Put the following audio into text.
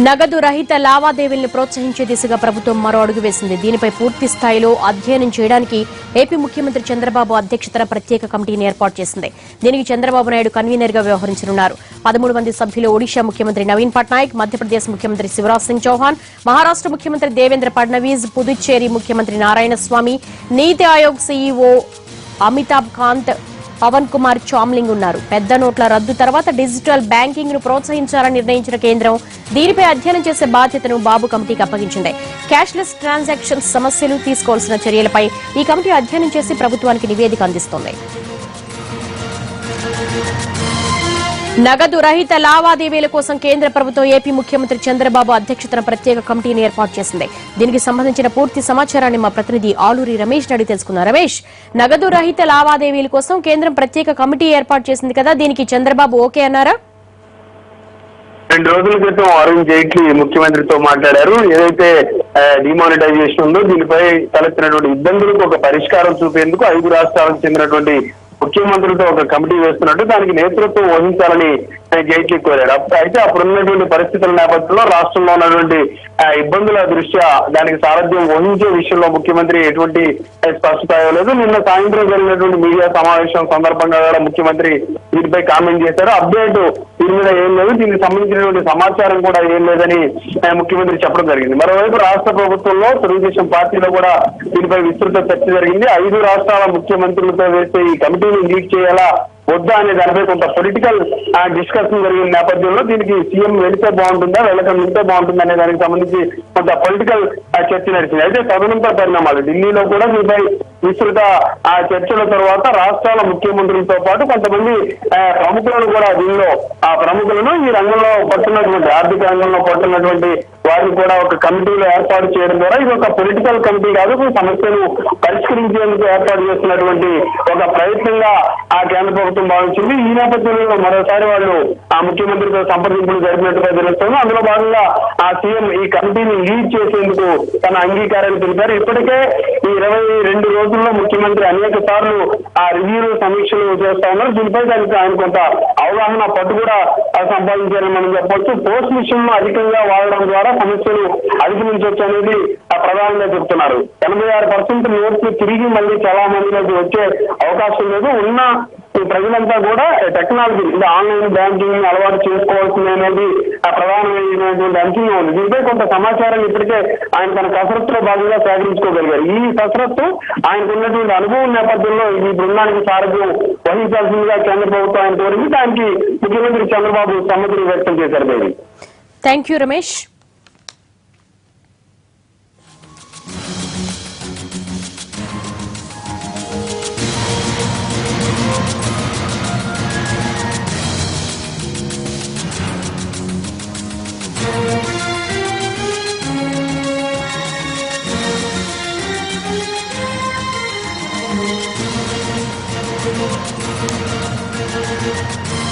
నగదు రహిత లావాదేవీలను ప్రోత్సహించే దిశగా ప్రభుత్వం మరో అడుగు వేసింది. దీనిపై పూర్తి స్థాయిలో అధ్యయనం చేయడానికి ఏపీ ముఖ్యమంత్రి చంద్రబాబు అధ్యక్షతన ప్రత్యేక కమిటీని ఏర్పాటు చేసింది. దీనికి చంద్రబాబు నాయుడు కన్వీనర్ గా వ్యవహరించనున్నారు. 13 మంది సభ్యులు ఒడిషా ముఖ్యమంత్రి నవీన్ పట్నాయక్, మధ్యప్రదేశ్ ముఖ్యమంత్రి శివరాజ్ సింగ్ చౌహాన్, మహారాష్ట్ర ముఖ్యమంత్రి దేవేంద్ర ఫడ్నవీస్, పుదుచ్చేరి ముఖ్యమంత్రి నారాయణస్వామి, నీతి ఆయోగ్ సీఈఓ అమితాబ్ కాంత్, పవన్ కుమార్ చామ్లింగ్ ఉన్నారు. పెద్ద నోట్ల రద్దు తర్వాత డిజిటల్ బ్యాంకింగ్ ను ప్రోత్సహించాలని నిర్ణయించిన కేంద్రం దీనిపై అధ్యయనం చేసే బాధ్యతను బాబు కమిటీకి అప్పగించింది. క్యాష్లెస్ ట్రాన్సాక్షన్స్ సమస్యలు, తీసుకోవాల్సిన చర్యలపై ఈ కమిటీ అధ్యయనం చేసి ప్రభుత్వానికి నివేదిక అందిస్తోంది. నగదు రహిత లావాదేవీల కోసం కేంద్ర ప్రభుత్వం ఏపీ ముఖ్యమంత్రి చంద్రబాబు అధ్యక్షతన ప్రత్యేక కమిటీని ఏర్పాటు చేసింది. దీనికి సంబంధించిన పూర్తి సమాచారాన్ని మా ప్రతినిధి ఆలూరి రమేష్ అడిగి తెలుసుకున్నారు. రమేష్, నగదు రహిత లావాదేవీల కోసం కేంద్రం ప్రత్యేక కమిటీ ఏర్పాటు చేసింది కదా, దీనికి చంద్రబాబు ఓకే అన్నారా? 2 రోజుల క్రితం అరుణ్ జైట్లీ ముఖ్యమంత్రితో మాట్లాడారు. ఏదైతే డిమానిటైజేషన్ ఉందో దీనిపై తలెత్తినటువంటి ఇబ్బందులకు ఒక పరిష్కారం చూపేందుకు 5 రాష్ట్రాలకు చెందినటువంటి ముఖ్యమంత్రులతో ఒక కమిటీ వేస్తున్నట్టు దానికి నేతృత్వం వహించాలని జైట్లీ కోరాడు. అయితే అప్పుడున్నటువంటి పరిస్థితుల నేపథ్యంలో రాష్ట్రంలో ఉన్నటువంటి ఇబ్బందుల దృష్ట్యా దానికి సారథ్యం వహించే విషయంలో ముఖ్యమంత్రి ఎటువంటి స్పష్టత ఇవ్వలేదు. నిన్న సాయంత్రం జరిగినటువంటి మీడియా సమావేశం సందర్భంగా కూడా ముఖ్యమంత్రి దీనిపై కామెంట్ చేశారు. అప్డేట్ దీని మీద ఏం లేదు, దీనికి సంబంధించినటువంటి సమాచారం కూడా ఏం లేదని ముఖ్యమంత్రి చెప్పడం జరిగింది. మరోవైపు రాష్ట్ర ప్రభుత్వంలో తెలుగుదేశం పార్టీలో కూడా దీనిపై విస్తృత చర్చ జరిగింది. 5 రాష్ట్రాల ముఖ్యమంత్రులతో వేస్తే ఈ కమిటీని లీడ్ చేయాలా వద్దా అనే దానిపై కొంత పొలిటికల్ డిస్కషన్ జరిగిన నేపథ్యంలో దీనికి సీఎం వెళితే బాగుంటుందా, వెళ్ళకం ఉంటే బాగుంటుందా అనే దానికి సంబంధించి కొంత పొలిటికల్ చర్చ నడిచింది. అయితే తదనంతర పరిణామాలు ఢిల్లీలో కూడా దీనిపై విస్తృత చర్చల తర్వాత రాష్ట్రాల ముఖ్యమంత్రులతో పాటు కొంతమంది ప్రముఖులను కూడా దీనిలో ప్రముఖులను ఈ రంగంలో పట్టున్నటువంటి ఆర్థిక రంగంలో పట్టున్నటువంటి వారిని కూడా ఒక కమిటీలో ఏర్పాటు చేయడం ద్వారా ఇది ఒక పొలిటికల్ కమిటీ కాదు, సమస్యను పరిష్కరించేందుకు ఏర్పాటు చేస్తున్నటువంటి ఒక ప్రయత్నంగా కేంద్ర ప్రభుత్వం భావించింది. ఈ నేపథ్యంలో మరోసారి వాళ్ళు ముఖ్యమంత్రితో సంప్రదింపులు జరిపినట్టుగా తెలుస్తుంది. అందులో భాగంగా సీఎం ఈ కమిటీని లీడ్ చేసేందుకు తన అంగీకారాన్ని తెలిపారు. ఇప్పటికే ఈ 22 రోజుల్లో ముఖ్యమంత్రి అనేక సార్లు రివ్యూలు, సమీక్షలు చేస్తా ఉన్నారు. దీనిపై దానికి ఆయన కొంత అవగాహన పట్టు కూడా సంపాదించారని మనం చెప్పవచ్చు. పోస్ట్ మిషన్ అధికంగా వాడడం ద్వారా సమస్యలు అధిగమించవచ్చు అనేది ప్రధానంగా చెప్తున్నారు. 86% నోట్స్ తిరిగి మళ్ళీ చాలా మందిలోకి వచ్చే అవకాశం లేదు. ఉన్న ప్రజలంతా కూడా టెక్నాలజీ ఆన్లైన్ బ్యాంకింగ్ అలవాటు చేసుకోవాల్సింది అనేది ప్రధానమైనటువంటి అంశంగా ఉంది. దీనిపై కొంత సమాచారం ఇప్పటికే ఆయన తన కసరత్తులో భాగంగా సేకరించుకోగలిగారు. ఈ కసరత్తు ఆయనకు ఉన్నటువంటి అనుభవం నేపథ్యంలో ఈ బృందానికి సారథ్యం వహించాల్సిందిగా కేంద్ర ప్రభుత్వం ఆయన కోరింది. దానికి ముఖ్యమంత్రి చంద్రబాబు సమ్మతిని వ్యక్తం చేశారు. Devi, thank you Ramesh. Thank you.